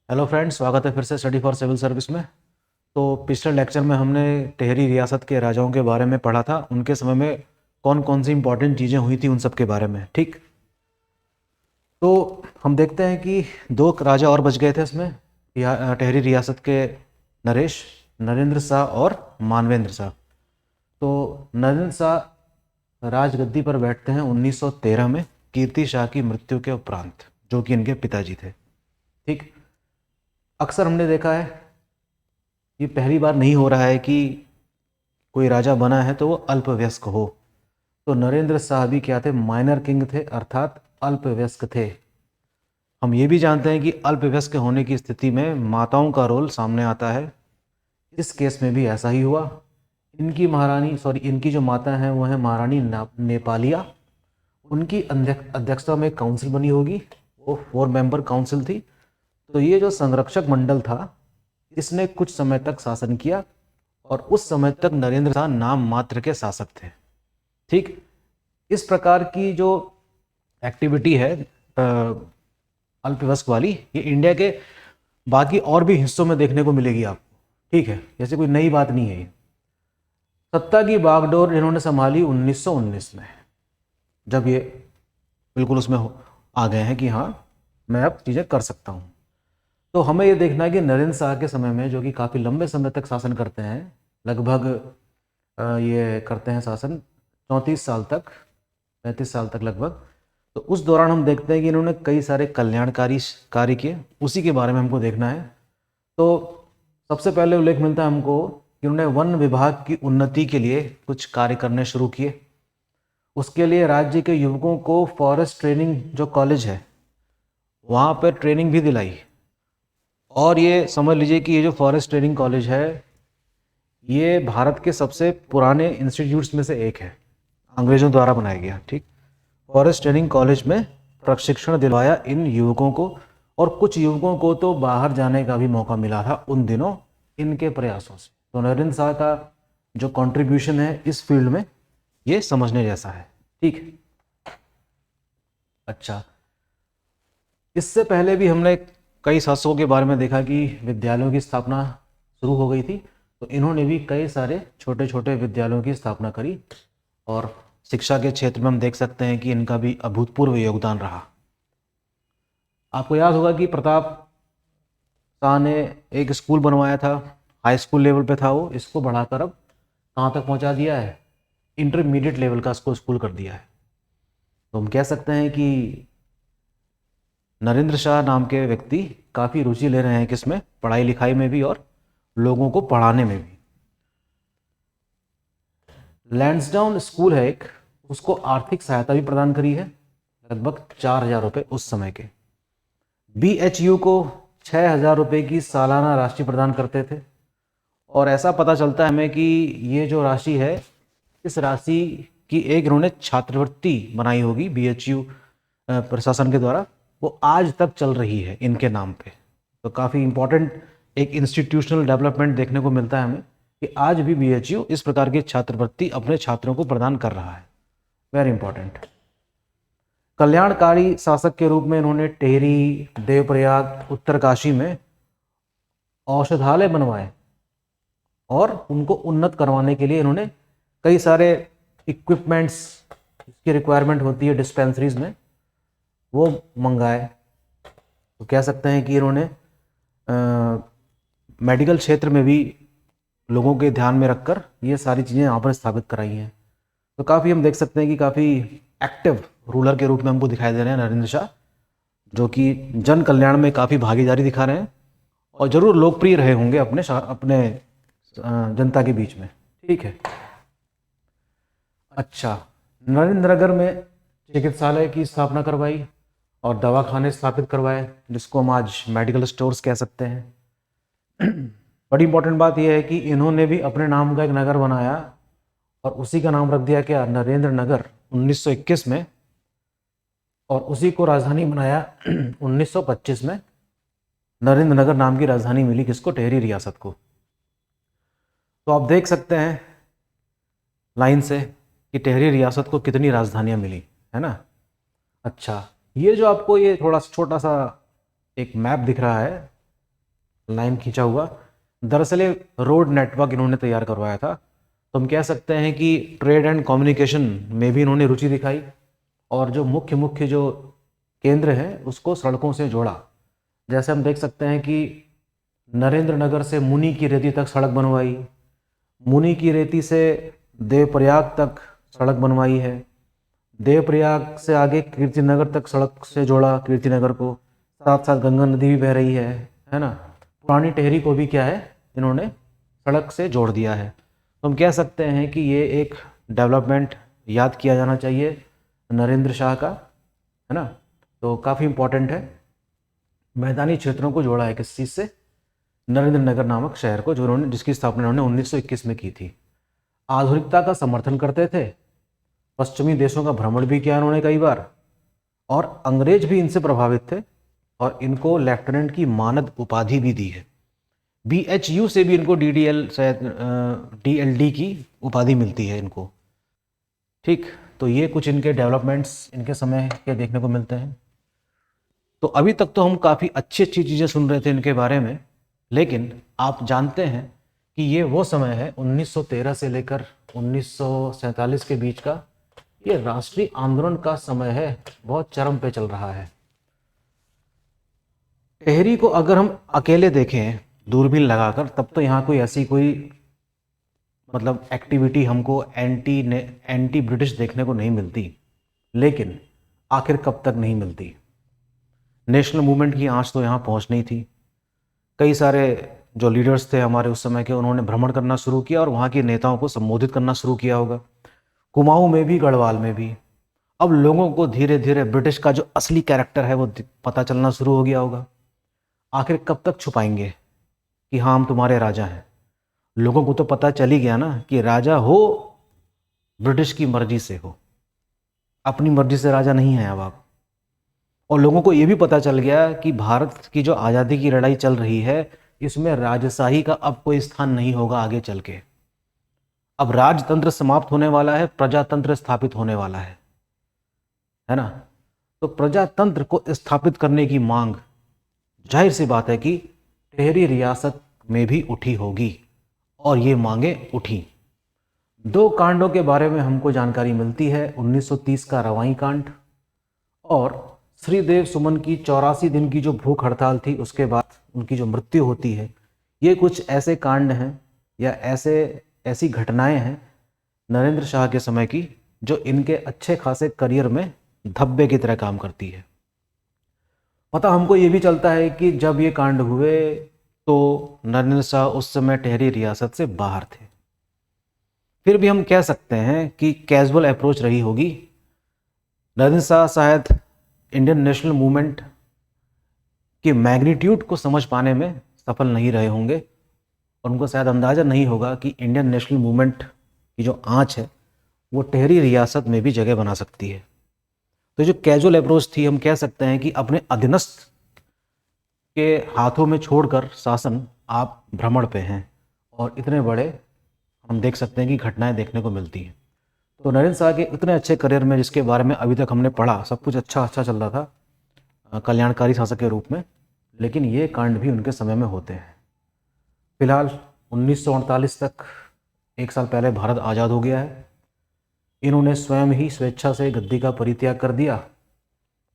Hello friends, स्वागत है फिर से स्टडी फॉर सिविल सर्विस में। तो पिछले लेक्चर में हमने टेहरी रियासत के राजाओं के बारे में पढ़ा था, उनके समय में कौन कौन सी इंपॉर्टेंट चीज़ें हुई थी उन सब के बारे में। ठीक, तो हम देखते हैं कि दो राजा और बच गए थे इसमें, टेहरी रियासत के नरेश, नरेंद्र शाह और मानवेंद्र शाह। तो नरेंद्र शाह राजगद्दी पर बैठते हैं 1913 में कीर्ति शाह की मृत्यु के उपरांत, जो कि इनके पिताजी थे। ठीक, अक्सर हमने देखा है, ये पहली बार नहीं हो रहा है कि कोई राजा बना है तो वो अल्पवयस्क हो। तो नरेंद्र शाह भी क्या थे? माइनर किंग थे, अर्थात अल्पवयस्क थे। हम ये भी जानते हैं कि अल्पवयस्क होने की स्थिति में माताओं का रोल सामने आता है। इस केस में भी ऐसा ही हुआ। इनकी जो माता हैं वो है महारानी नेपालिया। उनकी अध्यक्षता में एक काउंसिल बनी होगी, वो 4 मेंबर काउंसिल थी। तो ये जो संरक्षक मंडल था, इसने कुछ समय तक शासन किया और उस समय तक नरेंद्र शाह नाम मात्र के शासक थे। ठीक, इस प्रकार की जो एक्टिविटी है अल्पवयस्क वाली, ये इंडिया के बाकी और भी हिस्सों में देखने को मिलेगी आपको। ठीक है, जैसे कोई नई बात नहीं है ये। सत्ता की बागडोर इन्होंने संभाली 1919 में, जब ये बिल्कुल उसमें आ गए हैं कि हाँ, मैं अब चीज़ें कर सकता हूँ। तो हमें ये देखना है कि नरेंद्र शाह के समय में, जो कि काफ़ी लंबे समय तक शासन करते हैं, लगभग ये करते हैं शासन 34 साल तक, 35 साल तक लगभग। तो उस दौरान हम देखते हैं कि इन्होंने कई सारे कल्याणकारी कार्य किए, उसी के बारे में हमको देखना है। तो सबसे पहले उल्लेख मिलता है हमको कि उन्होंने वन विभाग की उन्नति के लिए कुछ कार्य करने शुरू किए। उसके लिए राज्य के युवकों को फॉरेस्ट ट्रेनिंग जो कॉलेज है वहाँ पर ट्रेनिंग भी दिलाई। और ये समझ लीजिए कि ये जो फॉरेस्ट ट्रेनिंग कॉलेज है, ये भारत के सबसे पुराने इंस्टीट्यूट्स में से एक है, अंग्रेजों द्वारा बनाया गया। ठीक, फॉरेस्ट ट्रेनिंग कॉलेज में प्रशिक्षण दिलवाया इन युवकों को, और कुछ युवकों को तो बाहर जाने का भी मौका मिला था उन दिनों इनके प्रयासों से। तो नरेंद्र शाह का जो कंट्रीब्यूशन है इस फील्ड में, ये समझने जैसा है। ठीक, अच्छा, इससे पहले भी हमने कई शासकों के बारे में देखा कि विद्यालयों की स्थापना शुरू हो गई थी। तो इन्होंने भी कई सारे छोटे छोटे विद्यालयों की स्थापना करी, और शिक्षा के क्षेत्र में हम देख सकते हैं कि इनका भी अभूतपूर्व योगदान रहा। आपको याद होगा कि प्रताप शाह ने एक स्कूल बनवाया था, हाई स्कूल लेवल पे था वो, इसको बढ़ाकर अब कहाँ तक पहुँचा दिया है? इंटरमीडिएट लेवल का इसको स्कूल कर दिया है। तो हम कह सकते हैं कि नरेंद्र शाह नाम के व्यक्ति काफ़ी रुचि ले रहे हैं किसमें? पढ़ाई लिखाई में भी और लोगों को पढ़ाने में भी। लैंसडाउन स्कूल है एक, उसको आर्थिक सहायता भी प्रदान करी है, लगभग 4,000 रुपये उस समय के। BHU को 6,000 रुपये की सालाना राशि प्रदान करते थे। और ऐसा पता चलता है हमें कि ये जो राशि है, इस राशि की एक इन्होंने छात्रवृत्ति बनाई होगी BHU प्रशासन के द्वारा, वो आज तक चल रही है इनके नाम पे। तो काफ़ी इंपॉर्टेंट एक इंस्टीट्यूशनल डेवलपमेंट देखने को मिलता है हमें कि आज भी BHU इस प्रकार की छात्रवृत्ति अपने छात्रों को प्रदान कर रहा है। Very important. कल्याणकारी शासक के रूप में इन्होंने टेहरी, देवप्रयाग, उत्तरकाशी में औषधालय बनवाए, और उनको उन्नत करवाने के लिए इन्होंने कई सारे इक्विपमेंट्स, इसकी रिक्वायरमेंट होती है डिस्पेंसरीज में, वो मंगाए। तो कह सकते हैं कि इन्होंने मेडिकल क्षेत्र में भी लोगों के ध्यान में रखकर ये सारी चीज़ें यहाँ पर स्थापित कराई हैं। तो काफ़ी हम देख सकते हैं कि काफ़ी एक्टिव रूलर के रूप में हमको दिखाई दे रहे हैं नरेंद्र शाह, जो कि जन कल्याण में काफ़ी भागीदारी दिखा रहे हैं, और ज़रूर लोकप्रिय रहे होंगे अपने जनता के बीच में। ठीक है, अच्छा, नरेंद्रनगर में चिकित्सालय की स्थापना करवाई और दवाखाने स्थापित करवाए, जिसको हम आज मेडिकल स्टोर्स कह सकते हैं। बड़ी इंपॉर्टेंट बात यह है कि इन्होंने भी अपने नाम का एक नगर बनाया, और उसी का नाम रख दिया क्या? नरेंद्र नगर, 1921 में। और उसी को राजधानी बनाया 1925 में। नरेंद्र नगर नाम की राजधानी मिली किसको? टेहरी रियासत को। तो आप देख सकते हैं लाइन से कि टेहरी रियासत को कितनी राजधानियां मिली, है ना। अच्छा, ये जो आपको ये थोड़ा छोटा सा एक मैप दिख रहा है, लाइन खींचा हुआ। दरअसल ये रोड नेटवर्क इन्होंने तैयार करवाया था। तो हम कह सकते हैं कि ट्रेड एंड कम्युनिकेशन में भी इन्होंने रुचि दिखाई, और जो मुख्य मुख्य जो केंद्र हैं उसको सड़कों से जोड़ा। जैसे हम देख सकते हैं कि नरेंद्र नगर से मुनि की रेती तक सड़क बनवाई, मुनि की रेती से देवप्रयाग तक सड़क बनवाई है, देवप्रयाग से आगे कीर्तिनगर तक सड़क से जोड़ा कीर्तिनगर को, साथ साथ गंगा नदी भी बह रही है ना। पुरानी टेहरी को भी क्या है, इन्होंने सड़क से जोड़ दिया है। तो हम कह सकते हैं कि ये एक डेवलपमेंट याद किया जाना चाहिए नरेंद्र शाह का, है ना। तो काफ़ी इम्पोर्टेंट है। मैदानी क्षेत्रों को जोड़ा है किस चीज़ से, नरेंद्र नगर नामक शहर को, जो उन्होंने, जिसकी स्थापना उन्होंने 1921 में की थी। आधुनिकता का समर्थन करते थे, पश्चिमी देशों का भ्रमण भी किया उन्होंने कई बार, और अंग्रेज भी इनसे प्रभावित थे, और इनको लेफ्टिनेंट की मानद उपाधि भी दी है। BHU से भी इनको DDL शायद DLD की उपाधि मिलती है इनको। ठीक, तो ये कुछ इनके डेवलपमेंट्स इनके समय के देखने को मिलते हैं। तो अभी तक तो हम काफ़ी अच्छी अच्छी चीज़ें सुन रहे थे इनके बारे में, लेकिन आप जानते हैं कि ये वो समय है 1913 से लेकर 1947 के बीच का, ये राष्ट्रीय आंदोलन का समय है, बहुत चरम पे चल रहा है। टेहरी को अगर हम अकेले देखें दूरबीन लगाकर, तब तो यहाँ कोई ऐसी कोई मतलब एक्टिविटी हमको एंटी ब्रिटिश देखने को नहीं मिलती। लेकिन आखिर कब तक नहीं मिलती, नेशनल मूवमेंट की आंच तो यहाँ पहुँच नहीं थी। कई सारे जो लीडर्स थे हमारे उस समय के, उन्होंने भ्रमण करना शुरू किया और वहाँ के नेताओं को संबोधित करना शुरू किया होगा, कुमाऊं में भी, गढ़वाल में भी। अब लोगों को धीरे धीरे ब्रिटिश का जो असली कैरेक्टर है वो पता चलना शुरू हो गया होगा। आखिर कब तक छुपाएंगे कि हाँ हम तुम्हारे राजा हैं। लोगों को तो पता चल ही गया ना कि राजा हो ब्रिटिश की मर्जी से हो, अपनी मर्जी से राजा नहीं है अब आप। और लोगों को ये भी पता चल गया कि भारत की जो आज़ादी की लड़ाई चल रही है, इसमें राजशाही का अब कोई स्थान नहीं होगा आगे चल के। अब राजतंत्र समाप्त होने वाला है, प्रजातंत्र स्थापित होने वाला है ना। तो प्रजातंत्र को स्थापित करने की मांग जाहिर सी बात है कि टेहरी रियासत में भी उठी होगी, और ये मांगे उठी। दो कांडों के बारे में हमको जानकारी मिलती है, 1930 का रवाई कांड और श्रीदेव सुमन की 84 दिन की जो भूख हड़ताल थी, उसके बाद उनकी जो मृत्यु होती है। ये कुछ ऐसे कांड हैं या ऐसी घटनाएं हैं नरेंद्र शाह के समय की, जो इनके अच्छे खासे करियर में धब्बे की तरह काम करती है। पता हमको ये भी चलता है कि जब ये कांड हुए तो नरेंद्र शाह उस समय टेहरी रियासत से बाहर थे। फिर भी हम कह सकते हैं कि कैजुअल अप्रोच रही होगी। नरेंद्र शाह शायद इंडियन नेशनल मूवमेंट के मैग्नीट्यूड को समझ पाने में सफल नहीं रहे होंगे, और उनको शायद अंदाज़ा नहीं होगा कि इंडियन नेशनल मूवमेंट की जो आंच है वो टेहरी रियासत में भी जगह बना सकती है। तो जो कैजुअल अप्रोच थी, हम कह सकते हैं कि अपने अधीनस्थ के हाथों में छोड़कर शासन आप भ्रमण पे हैं, और इतने बड़े हम देख सकते हैं कि घटनाएं देखने को मिलती हैं। तो नरेंद्र शाह के इतने अच्छे करियर में, जिसके बारे में अभी तक हमने पढ़ा, सब कुछ अच्छा चल रहा था कल्याणकारी शासक के रूप में, लेकिन ये कांड भी उनके समय में होते हैं। फिलहाल 1948 तक, एक साल पहले भारत आज़ाद हो गया है। इन्होंने स्वयं ही स्वेच्छा से गद्दी का परित्याग कर दिया,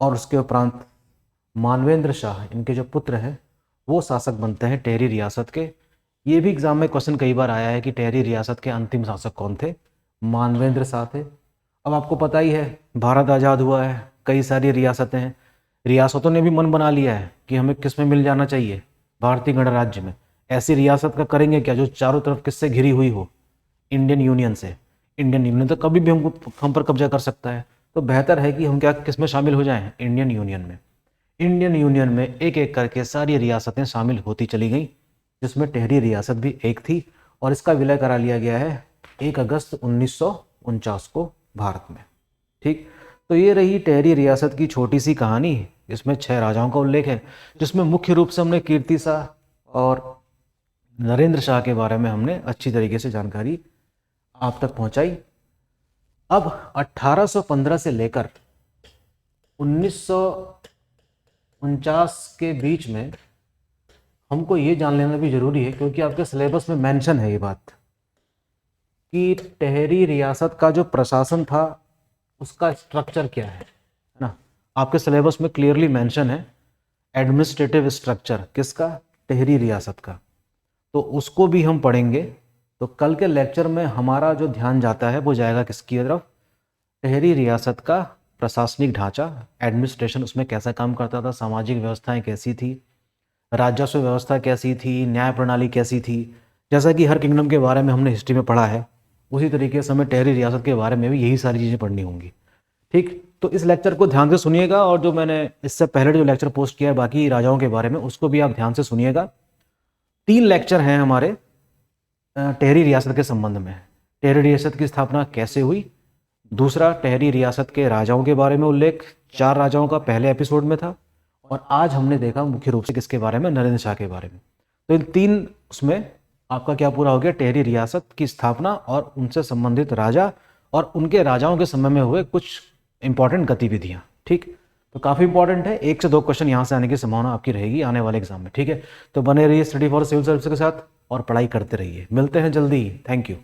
और उसके उपरांत मानवेंद्र शाह, इनके जो पुत्र हैं, वो शासक बनते हैं टेहरी रियासत के। ये भी एग्जाम में क्वेश्चन कई बार आया है कि टेहरी रियासत के अंतिम शासक कौन थे। मानवेंद्र शाह थे। अब आपको पता ही है, भारत आज़ाद हुआ है, कई सारी रियासतें हैं, रियासतों ने भी मन बना लिया है कि हमें किस में मिल जाना चाहिए, भारतीय गणराज्य में। ऐसी रियासत का करेंगे क्या जो चारों तरफ किससे घिरी हुई हो, इंडियन यूनियन से। इंडियन यूनियन तो कभी भी हम पर कब्जा कर सकता है, तो बेहतर है कि हम क्या किस में शामिल हो जाएं, इंडियन यूनियन में। इंडियन यूनियन में एक एक करके सारी रियासतें शामिल होती चली गई, जिसमें टेहरी रियासत भी एक थी, और इसका विलय करा लिया गया है 1 अगस्त 1949 को भारत में। ठीक, तो ये रही टेहरी रियासत की छोटी सी कहानी। इसमें 6 राजाओं का उल्लेख है, जिसमें मुख्य रूप से हमने कीर्ति शाह और नरेंद्र शाह के बारे में हमने अच्छी तरीके से जानकारी आप तक पहुंचाई। अब 1815 से लेकर 1949 के बीच में हमको ये जान लेना भी ज़रूरी है, क्योंकि आपके सिलेबस में मेंशन है ये बात कि टेहरी रियासत का जो प्रशासन था उसका स्ट्रक्चर क्या है ना। आपके सिलेबस में क्लियरली मेंशन है एडमिनिस्ट्रेटिव स्ट्रक्चर किसका, टेहरी रियासत का। तो उसको भी हम पढ़ेंगे। तो कल के लेक्चर में हमारा जो ध्यान जाता है वो जाएगा किसकी तरफ, टेहरी रियासत का प्रशासनिक ढांचा, एडमिनिस्ट्रेशन उसमें कैसा काम करता था, सामाजिक व्यवस्थाएं कैसी थी, राजस्व व्यवस्था कैसी थी, न्याय प्रणाली कैसी थी। जैसा कि हर किंगडम के बारे में हमने हिस्ट्री में पढ़ा है, उसी तरीके से हमें टेहरी रियासत के बारे में भी यही सारी चीज़ें पढ़नी होंगी। ठीक, तो इस लेक्चर को ध्यान से सुनिएगा, और जो मैंने इससे पहले जो लेक्चर पोस्ट किया है बाकी राजाओं के बारे में, उसको भी आप ध्यान से सुनिएगा। 3 लेक्चर हैं हमारे टेहरी रियासत के संबंध में। टेहरी रियासत की स्थापना कैसे हुई, दूसरा टेहरी रियासत के राजाओं के बारे में उल्लेख 4 राजाओं का पहले एपिसोड में था, और आज हमने देखा मुख्य रूप से किसके बारे में, नरेंद्र शाह के बारे में। तो इन 3 उसमें आपका क्या पूरा हो गया, टेहरी रियासत की स्थापना और उनसे संबंधित राजा और उनके राजाओं के समय में हुए कुछ इंपॉर्टेंट गतिविधियां। ठीक, तो काफ़ी इंपॉर्टेंट है, 1 से 2 क्वेश्चन यहाँ से आने की संभावना आपकी रहेगी आने वाले एग्जाम में। ठीक है, तो बने रहिए स्टडी फॉर सिविल सर्विस के साथ और पढ़ाई करते रहिए। मिलते हैं जल्दी ही, थैंक यू।